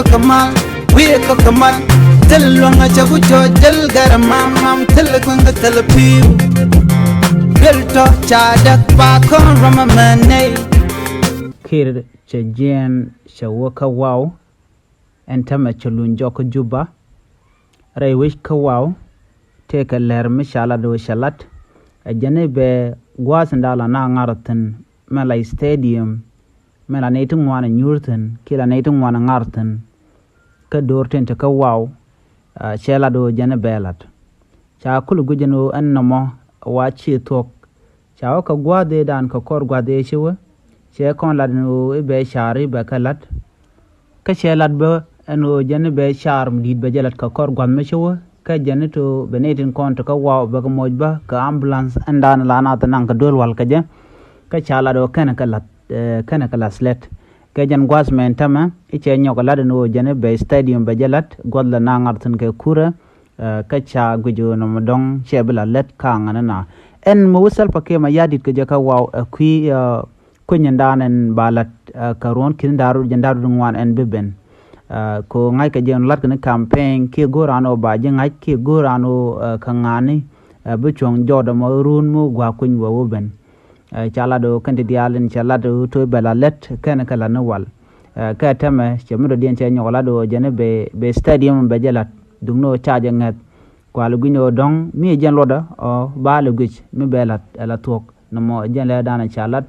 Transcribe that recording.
kamal we kamal telwanga chabu jojal garamam mam telkwanga telpiu belto chadak ba kon ramamane kir chajen shawaka wow entama chulun joko juba raywish ka wow teka ler mishala do shalat ajane be gwasndala na ngaratin mala stadium mela netu ngwana nyurten kila netu ngwana ngarten ka dorten ta ka wow chela do jane belat cha kulu gujeno annamo wa chi tok cha ka gwade dan ka kor gwade chiwe che kon ladno be shari be kalat ka chelat be eno jane be char mdid be jalat ka kor gwad me chiwe ka jane to benetin kon to ka wow be ka mojba ka ambulance andan lana tan ka dol wal ka je ka chala do kana kalat kana kala slet ke jan gwasmen tama iche nyokolade no jane be stadium be jalat godla na ngarten ke kura ka cha gujo no modong chebla let ka ngana na en mo wusal pake ma yadit ke jaka wow kui kunyandanen balat karon kin daru jandaru ngwan en beben ko ngai ke jen lat ne campaign ke gorano ba je ngai ke gorano kangani bu chong jodo mo run mu gwa kun wo ben chala do kandi dialen chala do to bela let kana kala no wal ka tama chemudo dien che nyola do jene be stadium be jalat dungno chaje ngat kwalu gunyo dong mi jen loda o balu guch mi belat ala tok no mo jen le dana chalat